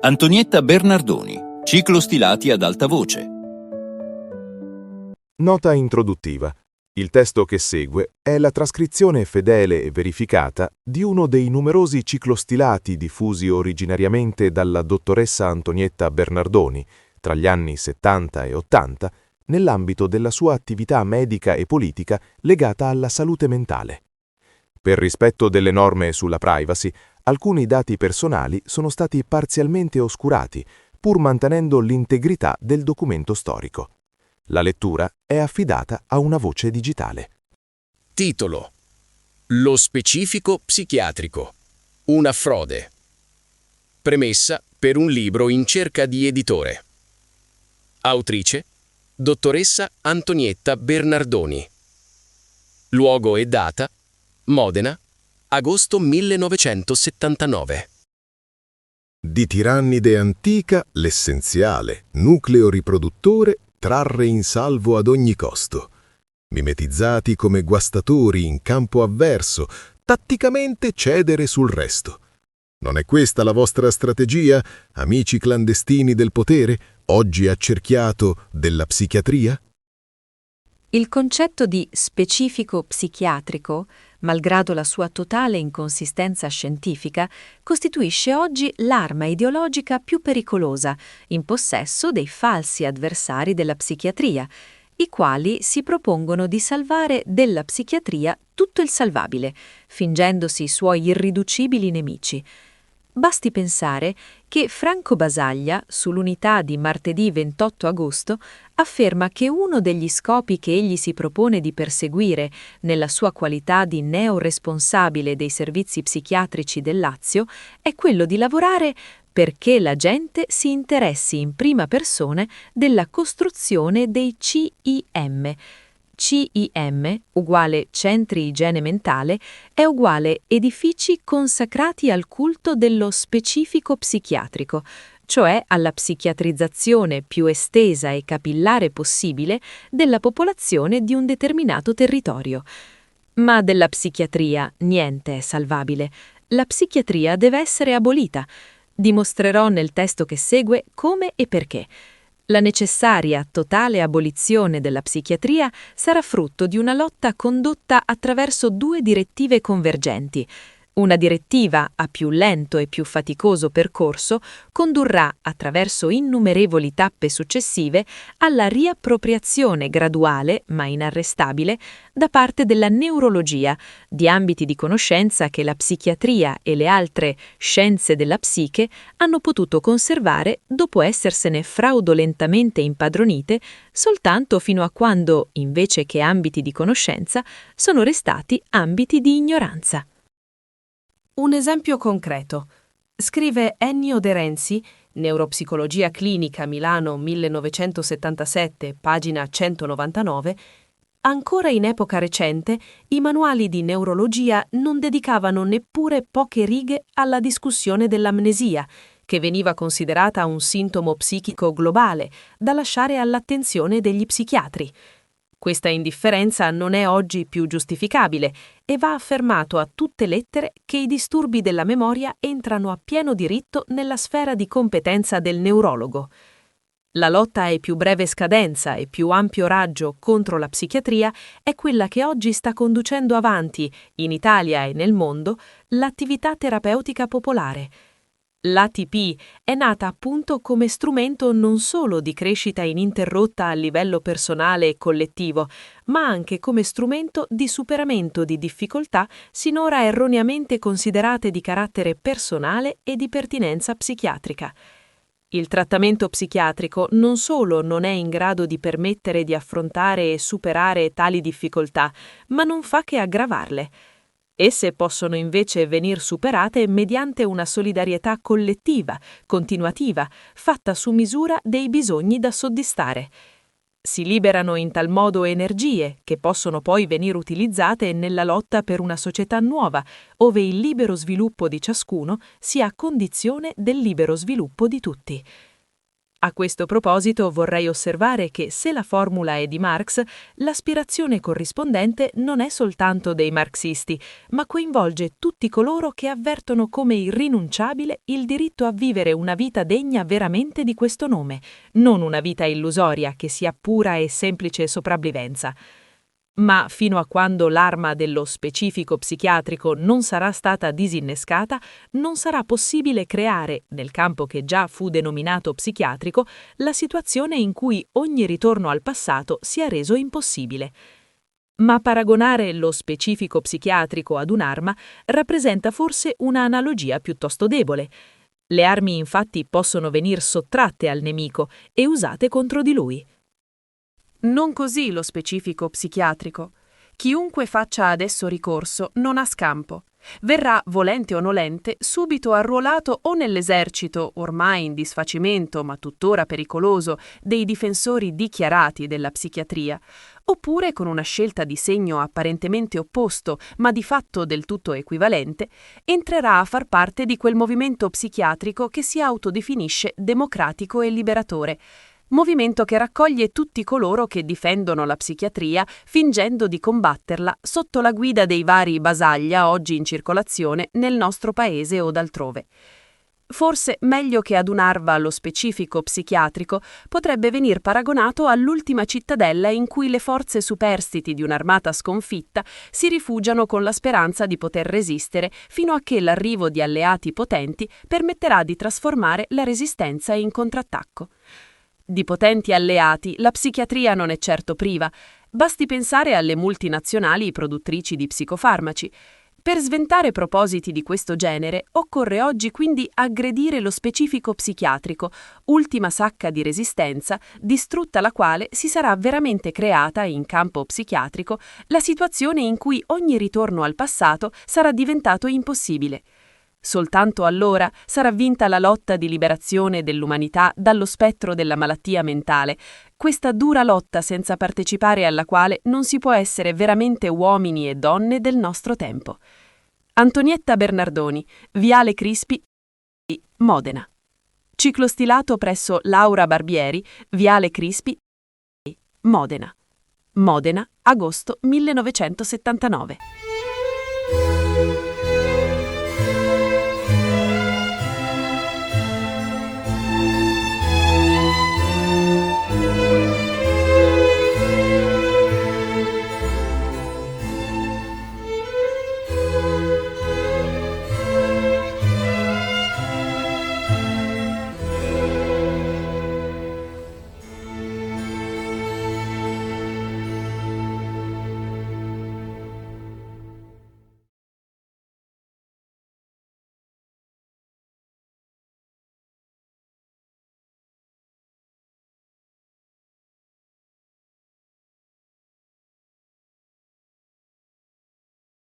Antonietta Bernardoni, ciclostilati ad alta voce. Nota introduttiva. Il testo che segue è la trascrizione fedele e verificata di uno dei numerosi ciclostilati diffusi originariamente dalla dottoressa Antonietta Bernardoni tra gli anni 70 e 80 nell'ambito della sua attività medica e politica legata alla salute mentale. Per rispetto delle norme sulla privacy, alcuni dati personali sono stati parzialmente oscurati, pur mantenendo l'integrità del documento storico. La lettura è affidata a una voce digitale. Titolo: Lo specifico psichiatrico. Una frode. Premessa per un libro in cerca di editore. Autrice: dottoressa Antonietta Bernardoni. Luogo e data: Modena, agosto 1979. Di tirannide antica, l'essenziale, nucleo riproduttore, trarre in salvo ad ogni costo. Mimetizzati come guastatori in campo avverso, tatticamente cedere sul resto. Non è questa la vostra strategia, amici clandestini del potere, oggi accerchiato della psichiatria? Il concetto di specifico psichiatrico, malgrado la sua totale inconsistenza scientifica, costituisce oggi l'arma ideologica più pericolosa in possesso dei falsi avversari della psichiatria, i quali si propongono di salvare della psichiatria tutto il salvabile, fingendosi i suoi irriducibili nemici. Basti pensare che Franco Basaglia, sull'Unità di martedì 28 agosto, afferma che uno degli scopi che egli si propone di perseguire nella sua qualità di neoresponsabile dei servizi psichiatrici del Lazio è quello di lavorare perché la gente si interessi in prima persona della costruzione dei CIM. CIM, uguale Centri Igiene Mentale, è uguale edifici consacrati al culto dello specifico psichiatrico, cioè alla psichiatrizzazione più estesa e capillare possibile della popolazione di un determinato territorio. Ma della psichiatria niente è salvabile. La psichiatria deve essere abolita. Dimostrerò nel testo che segue come e perché. La necessaria totale abolizione della psichiatria sarà frutto di una lotta condotta attraverso due direttive convergenti. Una direttiva a più lento e più faticoso percorso condurrà, attraverso innumerevoli tappe successive, alla riappropriazione graduale, ma inarrestabile, da parte della neurologia, di ambiti di conoscenza che la psichiatria e le altre scienze della psiche hanno potuto conservare dopo essersene fraudolentemente impadronite soltanto fino a quando, invece che ambiti di conoscenza, sono restati ambiti di ignoranza. Un esempio concreto. Scrive Ennio De Renzi, Neuropsicologia clinica Milano 1977, pagina 199, ancora in epoca recente i manuali di neurologia non dedicavano neppure poche righe alla discussione dell'amnesia, che veniva considerata un sintomo psichico globale da lasciare all'attenzione degli psichiatri. Questa indifferenza non è oggi più giustificabile e va affermato a tutte lettere che i disturbi della memoria entrano a pieno diritto nella sfera di competenza del neurologo. La lotta a più breve scadenza e più ampio raggio contro la psichiatria è quella che oggi sta conducendo avanti, in Italia e nel mondo, l'attività terapeutica popolare. L'ATP è nata appunto come strumento non solo di crescita ininterrotta a livello personale e collettivo, ma anche come strumento di superamento di difficoltà sinora erroneamente considerate di carattere personale e di pertinenza psichiatrica. Il trattamento psichiatrico non solo non è in grado di permettere di affrontare e superare tali difficoltà, ma non fa che aggravarle. Esse possono invece venir superate mediante una solidarietà collettiva, continuativa, fatta su misura dei bisogni da soddisfare. Si liberano in tal modo energie che possono poi venir utilizzate nella lotta per una società nuova, ove il libero sviluppo di ciascuno sia condizione del libero sviluppo di tutti. A questo proposito vorrei osservare che se la formula è di Marx, l'aspirazione corrispondente non è soltanto dei marxisti, ma coinvolge tutti coloro che avvertono come irrinunciabile il diritto a vivere una vita degna veramente di questo nome, non una vita illusoria che sia pura e semplice sopravvivenza. Ma fino a quando l'arma dello specifico psichiatrico non sarà stata disinnescata, non sarà possibile creare, nel campo che già fu denominato psichiatrico, la situazione in cui ogni ritorno al passato sia reso impossibile. Ma paragonare lo specifico psichiatrico ad un'arma rappresenta forse una analogia piuttosto debole. Le armi infatti possono venir sottratte al nemico e usate contro di lui. Non così lo specifico psichiatrico. Chiunque faccia adesso ricorso non ha scampo. Verrà, volente o nolente, subito arruolato o nell'esercito, ormai in disfacimento ma tuttora pericoloso, dei difensori dichiarati della psichiatria, oppure con una scelta di segno apparentemente opposto, ma di fatto del tutto equivalente, entrerà a far parte di quel movimento psichiatrico che si autodefinisce democratico e liberatore, movimento che raccoglie tutti coloro che difendono la psichiatria fingendo di combatterla sotto la guida dei vari Basaglia oggi in circolazione nel nostro paese o d'altrove. Forse meglio che ad un'arma lo specifico psichiatrico potrebbe venir paragonato all'ultima cittadella in cui le forze superstiti di un'armata sconfitta si rifugiano con la speranza di poter resistere fino a che l'arrivo di alleati potenti permetterà di trasformare la resistenza in contrattacco. Di potenti alleati la psichiatria non è certo priva, basti pensare alle multinazionali produttrici di psicofarmaci. Per sventare propositi di questo genere occorre oggi quindi aggredire lo specifico psichiatrico, ultima sacca di resistenza, distrutta la quale si sarà veramente creata in campo psichiatrico la situazione in cui ogni ritorno al passato sarà diventato impossibile. Soltanto allora sarà vinta la lotta di liberazione dell'umanità dallo spettro della malattia mentale, questa dura lotta senza partecipare alla quale non si può essere veramente uomini e donne del nostro tempo. Antonietta Bernardoni, Viale Crispi, Modena. Ciclostilato presso Laura Barbieri, Viale Crispi, Modena. Modena, agosto 1979.